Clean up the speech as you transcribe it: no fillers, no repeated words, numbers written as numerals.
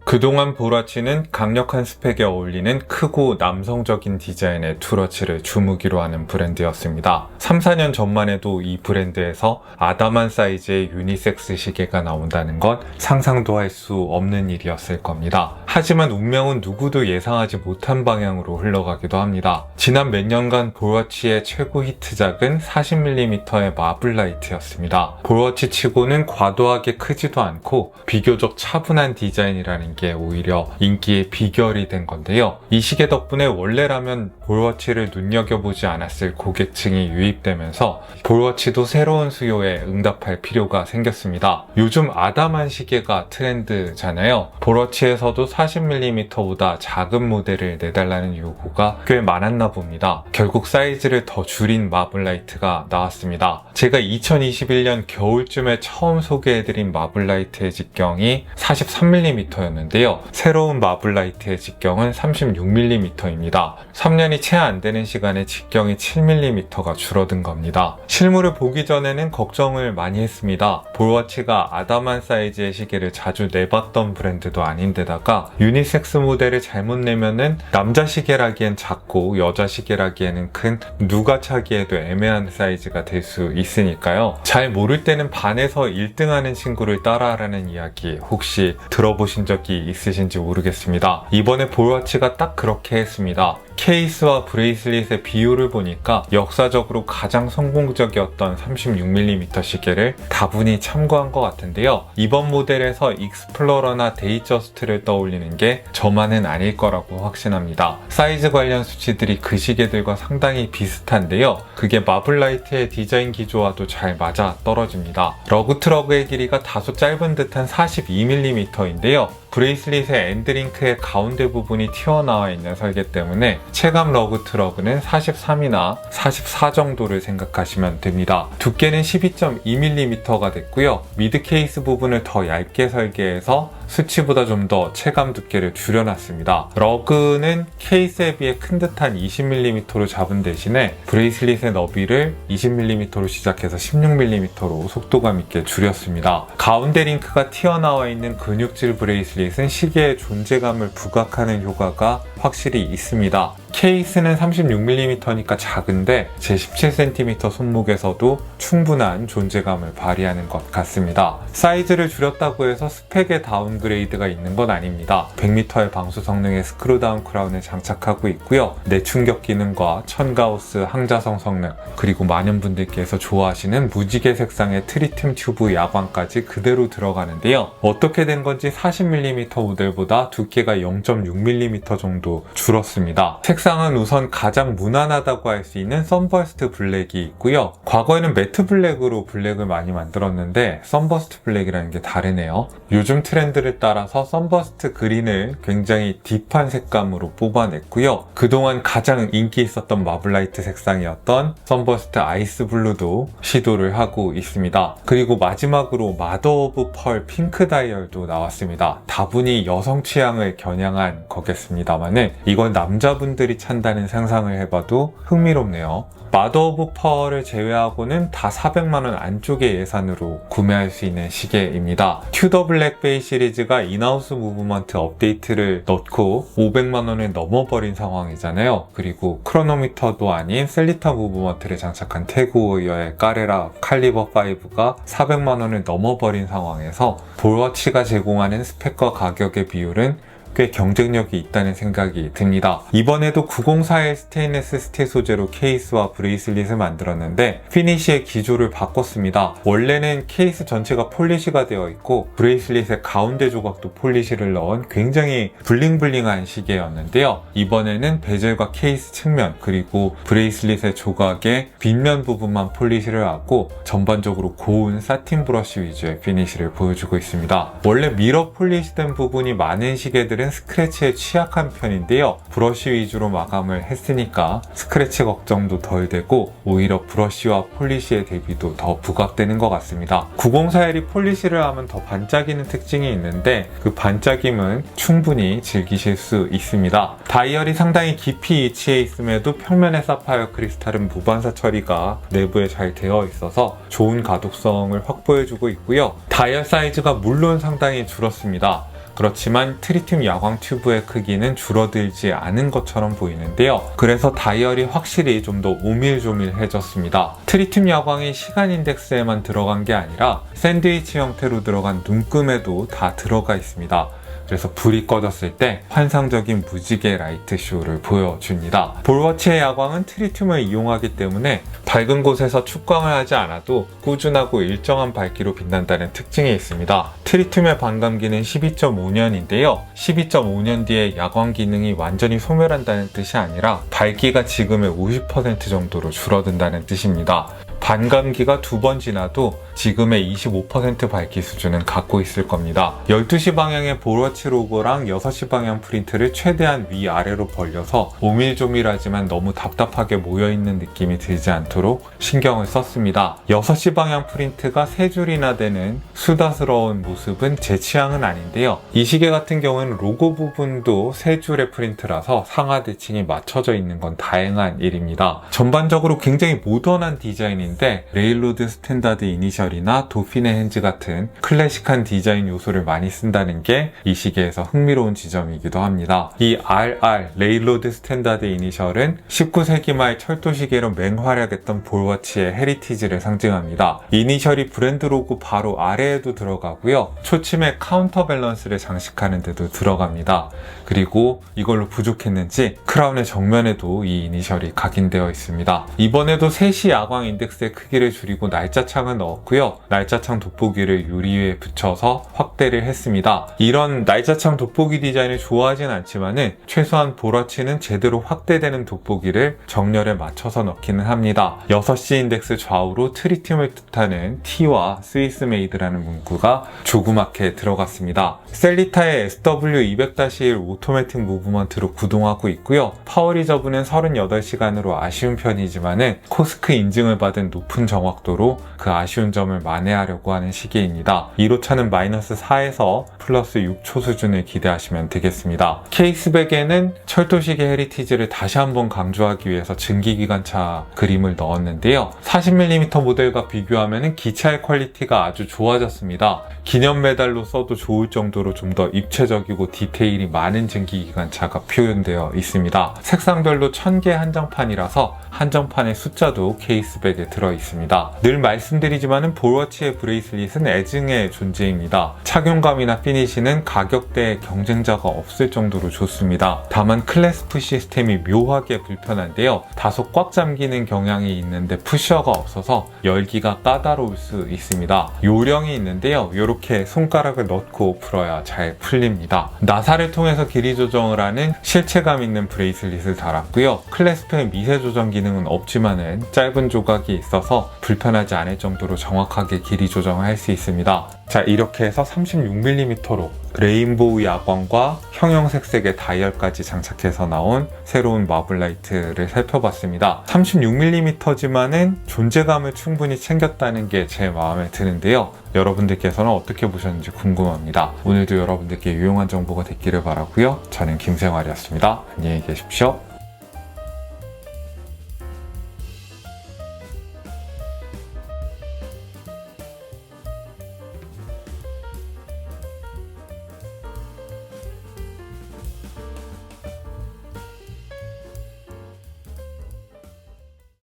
그동안 보라치는 강력한 스펙에 어울리는 크고 남성적인 디자인의 투러치를 주무기로 하는 브랜드였습니다. 3, 4년 전만 해도 이 브랜드에서 아담한 사이즈의 유니섹스 시계가 나온다는 건 상상도 할 수 없는 일이었을 겁니다. 하지만 운명은 누구도 예상하지 못한 방향으로 흘러가기도 합니다. 지난 몇 년간 보라치의 최고 히트작은 40mm의 마블라이트였습니다. 보라치 치고는 과도하게 크지도 않고 비교적 차분한 디자인이라는 게 오히려 인기의 비결이 된 건데요. 이 시계 덕분에 원래라면 볼워치를 눈여겨보지 않았을 고객층이 유입되면서 볼워치도 새로운 수요에 응답할 필요가 생겼습니다. 요즘 아담한 시계가 트렌드잖아요. 볼워치에서도 40mm보다 작은 모델을 내달라는 요구가 꽤 많았나 봅니다. 결국 사이즈를 더 줄인 마블라이트가 나왔습니다. 제가 2021년 겨울쯤에 처음 소개해드린 마블라이트의 직경이 43mm였는데요. 새로운 마블라이트의 직경은 36mm입니다. 3년이 채 안 되는 시간에 직경이 7mm가 줄어든 겁니다. 실물을 보기 전에는 걱정을 많이 했습니다. 볼워치가 아담한 사이즈의 시계를 자주 내봤던 브랜드도 아닌데다가 유니섹스 모델을 잘못 내면은 남자 시계라기엔 작고 여자 시계라기에는 큰 누가 차기에도 애매한 사이즈가 될 수 있으니까요. 잘 모를 때는 반에서 1등하는 친구를 따라하라는 이야기 혹시 들어보신 적이 있으신지 모르겠습니다. 이번에 볼워치가 딱 그렇게 했습니다. 케이스와 브레이슬릿의 비율을 보니까 역사적으로 가장 성공적이었던 36mm 시계를 다분히 참고한 것 같은데요. 이번 모델에서 익스플로러나 데이저스트를 떠올리는 게 저만은 아닐 거라고 확신합니다. 사이즈 관련 수치들이 그 시계들과 상당히 비슷한데요. 그게 마블라이트의 디자인 기조와도 잘 맞아 떨어집니다. 러그트러그의 길이가 다소 짧은 듯한 42mm인데요. 브레이슬릿의 엔드링크의 가운데 부분이 튀어나와 있는 설계 때문에 체감 러그트러그는 43이나 44 정도를 생각하시면 됩니다. 두께는 12.2mm가 됐고요. 미드 케이스 부분을 더 얇게 설계해서 수치보다 좀 더 체감 두께를 줄여놨습니다. 러그는 케이스에 비해 큰 듯한 20mm로 잡은 대신에 브레이슬릿의 너비를 20mm로 시작해서 16mm로 속도감 있게 줄였습니다. 가운데 링크가 튀어나와 있는 근육질 브레이슬릿은 시계의 존재감을 부각하는 효과가 확실히 있습니다. 케이스는 36mm니까 작은데 제 17cm 손목에서도 충분한 존재감을 발휘하는 것 같습니다. 사이즈를 줄였다고 해서 스펙에 다운그레이드가 있는 건 아닙니다. 100m의 방수 성능의 스크루다운 크라운을 장착하고 있고요. 내충격 기능과 1000가우스 항자성 성능, 그리고 많은 분들께서 좋아하시는 무지개 색상의 트리튬 튜브 야광까지 그대로 들어가는데요. 어떻게 된 건지 40mm 모델보다 두께가 0.6mm 정도 줄었습니다. 색상은 우선 가장 무난하다고 할 수 있는 선버스트 블랙이 있고요. 과거에는 매트 블랙으로 블랙을 많이 만들었는데 선버스트 블랙이라는 게 다르네요. 요즘 트렌드를 따라서 선버스트 그린을 굉장히 딥한 색감으로 뽑아냈고요. 그동안 가장 인기 있었던 마블라이트 색상이었던 선버스트 아이스 블루도 시도를 하고 있습니다. 그리고 마지막으로 마더 오브 펄 핑크 다이얼도 나왔습니다. 다분히 여성 취향을 겨냥한 거겠습니다만은 이건 남자분들이 찬다는 상상을 해봐도 흥미롭네요. 마더 오브 펄을 제외하고는 다 400만원 안쪽의 예산으로 구매할 수 있는 시계입니다. 튜더 블랙베이 시리즈가 인하우스 무브먼트 업데이트를 넣고 500만원을 넘어버린 상황이잖아요. 그리고 크로노미터도 아닌 셀리타 무브먼트를 장착한 태그워이어의 까레라 칼리버 5가 400만원을 넘어버린 상황에서 볼워치가 제공하는 스펙과 가격의 비율은 꽤 경쟁력이 있다는 생각이 듭니다. 이번에도 904의 스테인레스 스틸 소재로 케이스와 브레이슬릿을 만들었는데 피니쉬의 기조를 바꿨습니다. 원래는 케이스 전체가 폴리시가 되어 있고 브레이슬릿의 가운데 조각도 폴리시를 넣은 굉장히 블링블링한 시계였는데요. 이번에는 베젤과 케이스 측면 그리고 브레이슬릿의 조각의 빗면 부분만 폴리시를 하고 전반적으로 고운 사틴 브러쉬 위주의 피니쉬를 보여주고 있습니다. 원래 미러 폴리시된 부분이 많은 시계들은 스크래치에 취약한 편인데요. 브러쉬 위주로 마감을 했으니까 스크래치 걱정도 덜 되고 오히려 브러쉬와 폴리시의 대비도 더 부각되는 것 같습니다. 904L이 폴리시를 하면 더 반짝이는 특징이 있는데 그 반짝임은 충분히 즐기실 수 있습니다. 다이얼이 상당히 깊이 위치해 있음에도 평면의 사파이어 크리스탈은 무반사 처리가 내부에 잘 되어 있어서 좋은 가독성을 확보해주고 있고요. 다이얼 사이즈가 물론 상당히 줄었습니다. 그렇지만 트리튬 야광 튜브의 크기는 줄어들지 않은 것처럼 보이는데요. 그래서 다이얼이 확실히 좀 더 오밀조밀해졌습니다. 트리튬 야광이 시간 인덱스에만 들어간 게 아니라 샌드위치 형태로 들어간 눈금에도 다 들어가 있습니다. 그래서 불이 꺼졌을 때 환상적인 무지개 라이트 쇼를 보여줍니다. 볼워치의 야광은 트리튬을 이용하기 때문에 밝은 곳에서 축광을 하지 않아도 꾸준하고 일정한 밝기로 빛난다는 특징이 있습니다. 트리튬의 반감기는 12.5년인데요. 12.5년 뒤에 야광 기능이 완전히 소멸한다는 뜻이 아니라 밝기가 지금의 50% 정도로 줄어든다는 뜻입니다. 반감기가 2번 지나도 지금의 25% 밝기 수준은 갖고 있을 겁니다. 12시 방향의 볼워치 로고랑 6시 방향 프린트를 최대한 위아래로 벌려서 오밀조밀하지만 너무 답답하게 모여있는 느낌이 들지 않도록 신경을 썼습니다. 6시 방향 프린트가 3줄이나 되는 수다스러운 모습은 제 취향은 아닌데요. 이 시계 같은 경우는 로고 부분도 3줄의 프린트라서 상하 대칭이 맞춰져 있는 건 다행한 일입니다. 전반적으로 굉장히 모던한 디자인인데 레일로드 스탠다드 이니셜이나 도피네 핸즈 같은 클래식한 디자인 요소를 많이 쓴다는 게 이 시계에서 흥미로운 지점이기도 합니다. 이 RR 레일로드 스탠다드 이니셜은 19세기 말 철도 시계로 맹활약했던 볼워치의 헤리티지를 상징합니다. 이니셜이 브랜드 로고 바로 아래에도 들어가고요. 초침에 카운터 밸런스를 장식하는 데도 들어갑니다. 그리고 이걸로 부족했는지 크라운의 정면에도 이 이니셜이 각인되어 있습니다. 이번에도 3시 야광 인덱스의 크기를 줄이고 날짜창을 넣었고요. 날짜창 돋보기를 유리에 붙여서 확대를 했습니다. 이런 날짜창 돋보기 디자인을 좋아하진 않지만은 최소한 볼워치는 제대로 확대되는 돋보기를 정렬에 맞춰서 넣기는 합니다. 6시 인덱스 좌우로 트리튬을 뜻하는 T와 스위스 메이드라는 문구가 조그맣게 들어갔습니다. 셀리타의 SW200-1 오토매틱 무브먼트로 구동하고 있고요. 파워 리저브는 38시간으로 아쉬운 편이지만은 코스크 인증을 받은 높은 정확도로 그 아쉬운 점을 만회하려고 하는 시계입니다. 1호차는 -4에서 +6초 수준을 기대하시면 되겠습니다. 케이스백에는 철도시계 헤리티지를 다시 한번 강조하기 위해서 증기기관차 그림을 넣었는데요. 40mm 모델과 비교하면 기차의 퀄리티가 아주 좋아졌습니다. 기념 메달로 써도 좋을 정도로 좀 더 입체적이고 디테일이 많은 증기기관차가 표현되어 있습니다. 색상별로 1000개 한정판이라서 한정판의 숫자도 케이스백에 들어 있습니다. 늘 말씀드리지만은 볼워치의 브레이슬릿은 애증의 존재입니다. 착용감이나 피니시는 가격대에 경쟁자가 없을 정도로 좋습니다. 다만 클래스프 시스템이 묘하게 불편한데요. 다소 꽉 잠기는 경향이 있는데 푸셔가 없어서 열기가 까다로울 수 있습니다. 요령이 있는데요. 이렇게 손가락을 넣고 풀어야 잘 풀립니다. 나사를 통해서 길이 조정을 하는 실체감 있는 브레이슬릿을 달았고요. 클래스프의 미세 조정 기능은 없지만은 짧은 조각이 있어서 불편하지 않을 정도로 정확하게 길이 조정을 할 수 있습니다. 자, 이렇게 해서 36mm로 레인보우 야광과 형형색색의 다이얼까지 장착해서 나온 새로운 마블라이트를 살펴봤습니다. 36mm지만은 존재감을 충분히 챙겼다는 게 제 마음에 드는데요. 여러분들께서는 어떻게 보셨는지 궁금합니다. 오늘도 여러분들께 유용한 정보가 됐기를 바라고요. 저는 김생활이었습니다. 안녕히 계십시오.